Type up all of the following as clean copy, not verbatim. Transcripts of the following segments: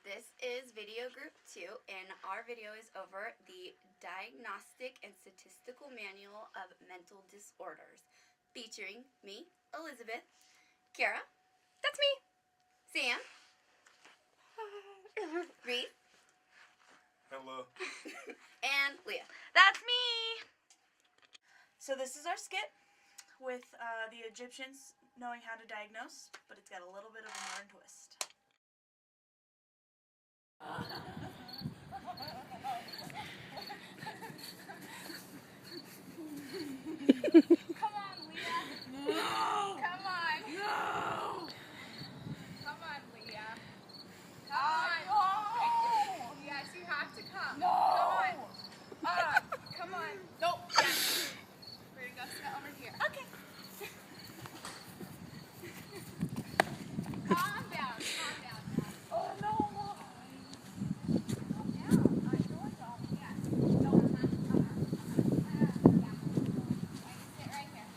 This is video group 2, and our video is over the Diagnostic and Statistical Manual of Mental Disorders, featuring me, Elizabeth, Kara, That's me, Sam, Reed, Hello. and Leah. That's me. So this is our skit with the Egyptians knowing how to diagnose, but it's got a little bit of a modern twist. Come on, Leah. No! Come on. No! Come on, Leah. Come on. Yes, you have to come. No! Come on. Come on. Nope. Yes. We're gonna go sit over here. Okay. Calm down. Calm down. Oh no! Calm down. I know it's all. Yes. No. Yeah. Why you sit right here?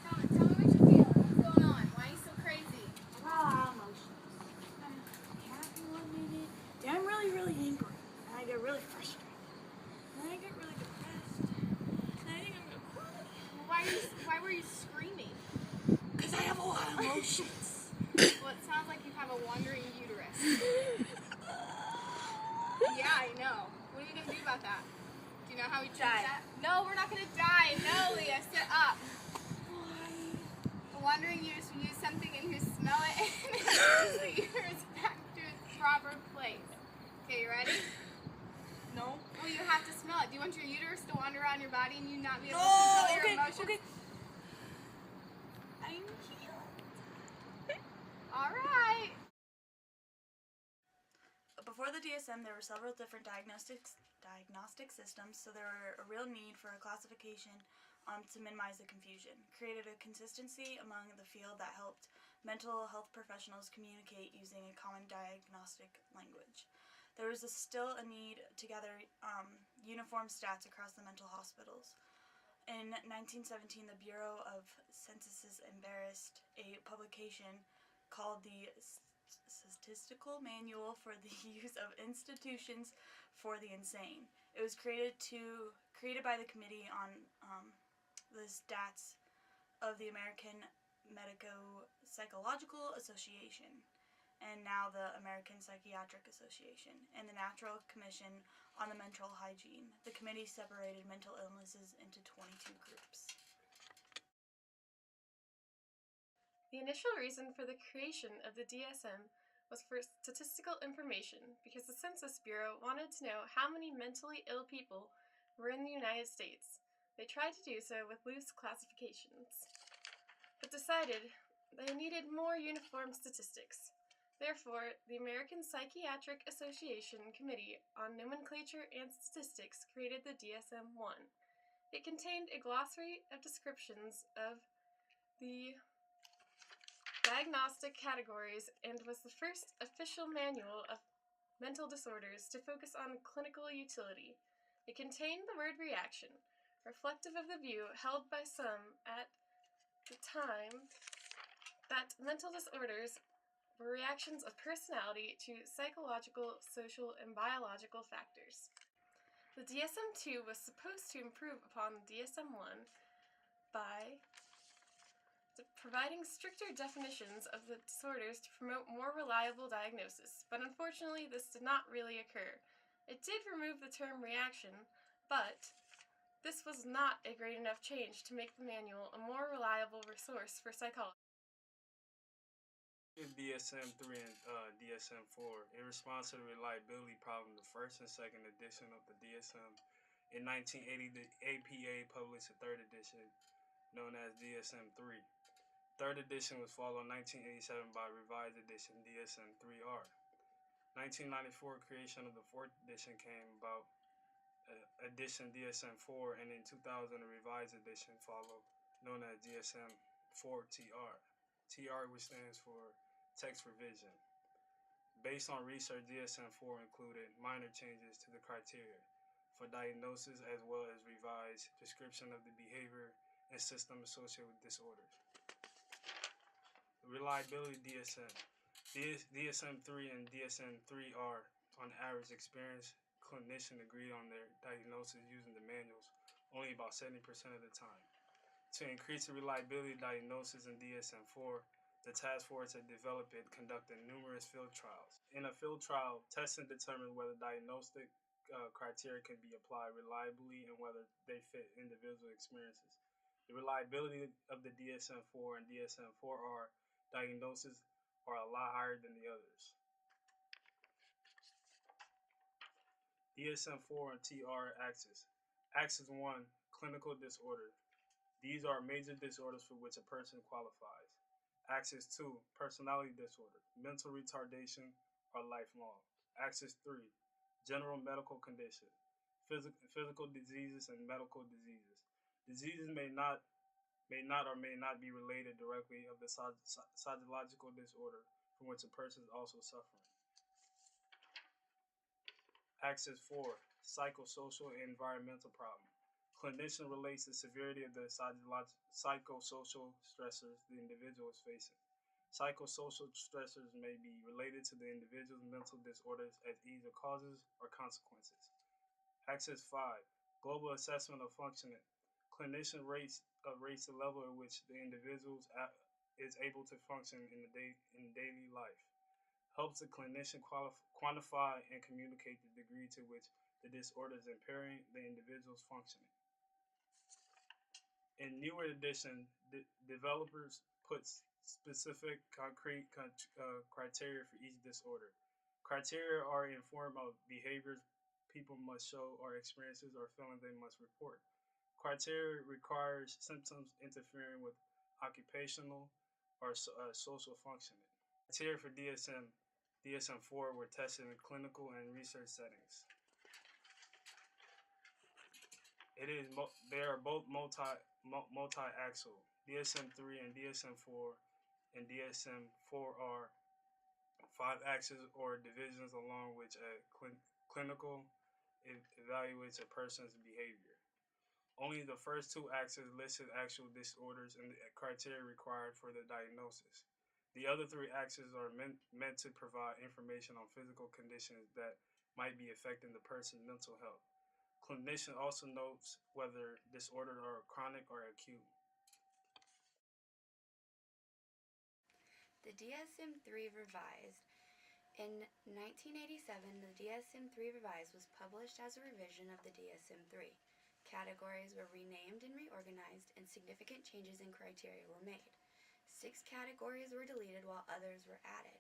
Tell me what you feel. What's going on? Why are you so crazy? Emotions. I'm happy one minute, then I'm really angry, and I get really frustrated. Then I get really depressed. Then I think I'm gonna cry. Why were you screaming? Because I have a lot of emotions. Well, it sounds like you have a wandering uterus. Yeah, I know. What are you gonna do about that? Do you know how we treat Die. that? No, we're not gonna die. No, Leah, sit up. A wandering uterus, we use something and you smell it and it brings the uterus back to its proper place. Okay, you ready? No. Well, you have to smell it. Do you want your uterus to wander around your body and you not be able No. to control your Okay. emotions? Okay. I'm healed. All right. Before the DSM, there were several different diagnostic systems, so there were a real need for a classification to minimize the confusion. Created a consistency among the field that helped mental health professionals communicate using a common diagnostic language. There was still a need to gather uniform stats across the mental hospitals. In 1917, the Bureau of Censuses embraced a publication called the Statistical Manual for the Use of Institutions for the Insane. It was created by the Committee on the Stats of the American Medico-Psychological Association, and now the American Psychiatric Association, and the National Commission on the Mental Hygiene. The committee separated mental illnesses into 22 groups. The initial reason for the creation of the DSM was for statistical information because the Census Bureau wanted to know how many mentally ill people were in the United States. They tried to do so with loose classifications, but decided they needed more uniform statistics. Therefore, the American Psychiatric Association Committee on Nomenclature and Statistics created the DSM-1. It contained a glossary of descriptions of the diagnostic categories and was the first official manual of mental disorders to focus on clinical utility. It contained the word reaction, reflective of the view held by some at the time that mental disorders were reactions of personality to psychological, social, and biological factors. The DSM-2 was supposed to improve upon the DSM-1 by providing stricter definitions of the disorders to promote more reliable diagnosis, but unfortunately this did not really occur. It did remove the term reaction, but this was not a great enough change to make the manual a more reliable resource for psychology. DSM-3 and DSM-4. In response to the reliability problem, the first and second edition of the DSM in 1980, the APA published a third edition known as DSM-3. Third edition was followed in 1987 by a revised edition DSM-3R. 1994 creation of the fourth edition came about, edition DSM-4, and in 2000 a revised edition followed known as DSM-4TR. TR, which stands for text revision. Based on research, DSM-4 included minor changes to the criteria for diagnosis as well as revised description of the behavior and system associated with disorders. Reliability DSM. DSM-3 and DSM-3R, on average, experienced clinicians agreed on their diagnosis using the manuals only about 70% of the time. To increase the reliability of diagnosis in DSM-4, the task force had developed it, conducting numerous field trials. In a field trial, testing determined whether diagnostic criteria can be applied reliably and whether they fit individual experiences. The reliability of the DSM-4 and DSM-4R diagnoses are a lot higher than the others. DSM-4 and TR axis. Axis 1, clinical disorder. These are major disorders for which a person qualifies. Axis 2, personality disorder, mental retardation, or lifelong. Axis 3, general medical condition, physical diseases and medical diseases. Diseases may not or may not be related directly of the psychological disorder from which a person is also suffering. Axis 4, psychosocial and environmental problem. Clinician relates the severity of the psychosocial stressors the individual is facing. Psychosocial stressors may be related to the individual's mental disorders as either causes or consequences. Axis 5, global assessment of functioning. Clinician rates the level at which the individual is able to function in daily life. Helps the clinician quantify and communicate the degree to which the disorder is impairing the individual's functioning. In newer edition, developers put specific concrete criteria for each disorder. Criteria are in form of behaviors people must show or experiences or feelings they must report. Criteria requires symptoms interfering with occupational or social functioning. Criteria for DSM-4 were tested in clinical and research settings. They are both multi-axis. DSM-3 and DSM-4 and DSM-4 are 5 axes or divisions along which a clinical evaluates a person's behavior. Only the first 2 axes listed actual disorders and the criteria required for the diagnosis. The other 3 axes are meant to provide information on physical conditions that might be affecting the person's mental health. Clinician also notes whether disorders are chronic or acute. The DSM-3 revised. In 1987, the DSM-3 revised was published as a revision of the DSM-3. Categories were renamed and reorganized, and significant changes in criteria were made. 6 categories were deleted while others were added.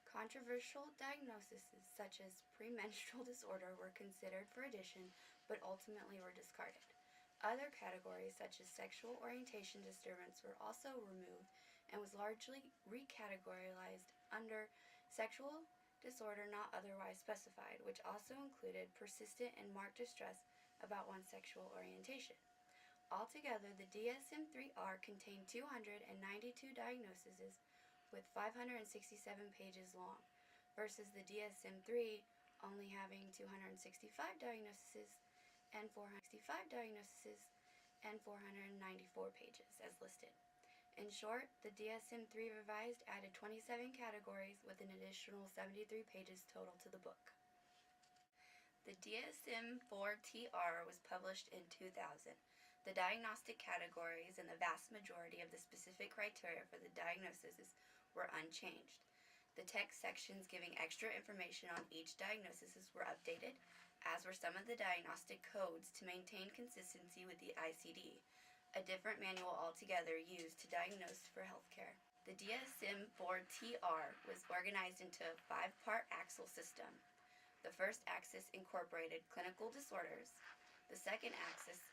Controversial diagnoses such as premenstrual disorder were considered for addition but ultimately were discarded. Other categories such as sexual orientation disturbance were also removed and was largely recategorized under sexual disorder not otherwise specified, which also included persistent and marked distress about one's sexual orientation. Altogether, the DSM-3R contained 292 diagnoses with 567 pages long, versus the DSM-3 only having 265 diagnoses and 494 pages as listed. In short, the DSM-3 revised added 27 categories with an additional 73 pages total to the book. The DSM-4TR was published in 2000. The diagnostic categories and the vast majority of the specific criteria for the diagnoses were unchanged. The text sections giving extra information on each diagnosis were updated, as were some of the diagnostic codes to maintain consistency with the ICD, a different manual altogether used to diagnose for healthcare. The DSM-4TR was organized into a 5-part axis system. The first axis incorporated clinical disorders. The second axis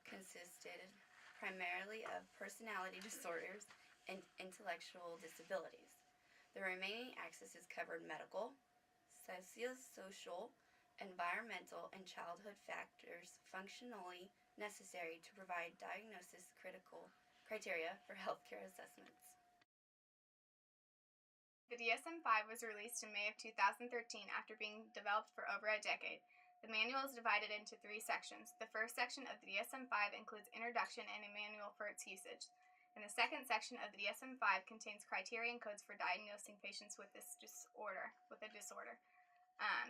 consisted primarily of personality disorders and intellectual disabilities. The remaining axes covered medical, socio-social, environmental, and childhood factors functionally necessary to provide diagnosis criteria for healthcare assessments. The DSM-5 was released in May of 2013 after being developed for over a decade. The manual is divided into 3 sections. The first section of the DSM-5 includes introduction and a manual for its usage. In And the second section of the DSM-5 contains criteria and codes for diagnosing patients with a disorder.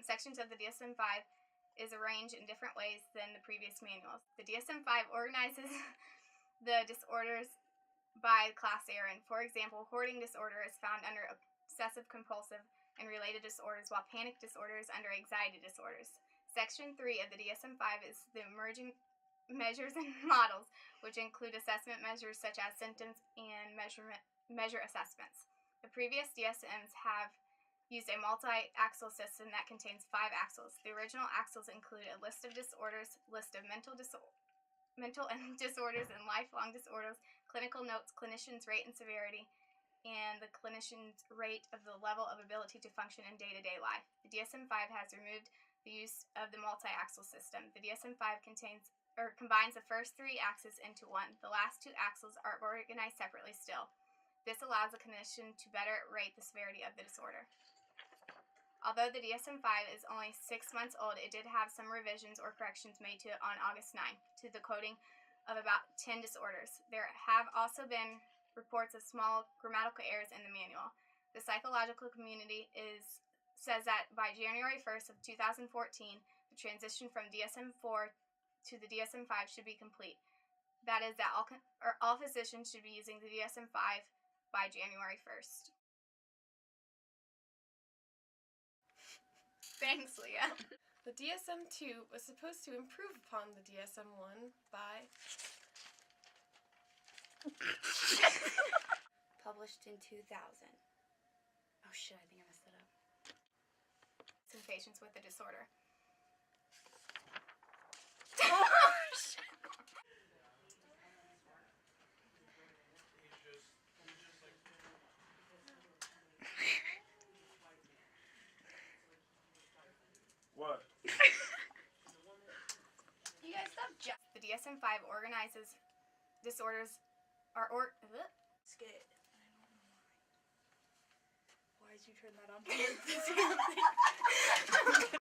Sections of the DSM-5 is arranged in different ways than the previous manuals. The DSM-5 organizes the disorders by class area. For example, hoarding disorder is found under obsessive compulsive and related disorders, while panic disorder is under anxiety disorders. Section 3 of the DSM-5 is the emerging measures and models, which include assessment measures such as symptoms and measure assessments. The previous DSMs have used a multi-axle system that contains 5 axles. The original axles include a list of disorders, list of mental disorders and lifelong disorders, clinical notes, clinicians' rate and severity, and the clinician's rate of the level of ability to function in day-to-day life. The DSM-5 has removed the use of the multi-axle system. The DSM-5 combines the first 3 axes into one. The last 2 axles are organized separately still. This allows the clinician to better rate the severity of the disorder. Although the DSM-5 is only 6 months old, it did have some revisions or corrections made to it on August 9th to the coding of about 10 disorders. There have also been reports of small grammatical errors in the manual. The psychological community says that by January 1st of 2014, the transition from DSM-4 to the DSM-5 should be complete. That is that all physicians should be using the DSM-5 by January 1st. Thanks, Leah. The DSM-2 was supposed to improve upon the DSM-1 by Published in 2000. Oh shit, I think I messed it up. Some patients with the disorder. What? You guys stop The DSM-5 organizes disorders Skit. I don't know why. Why did you turn that on?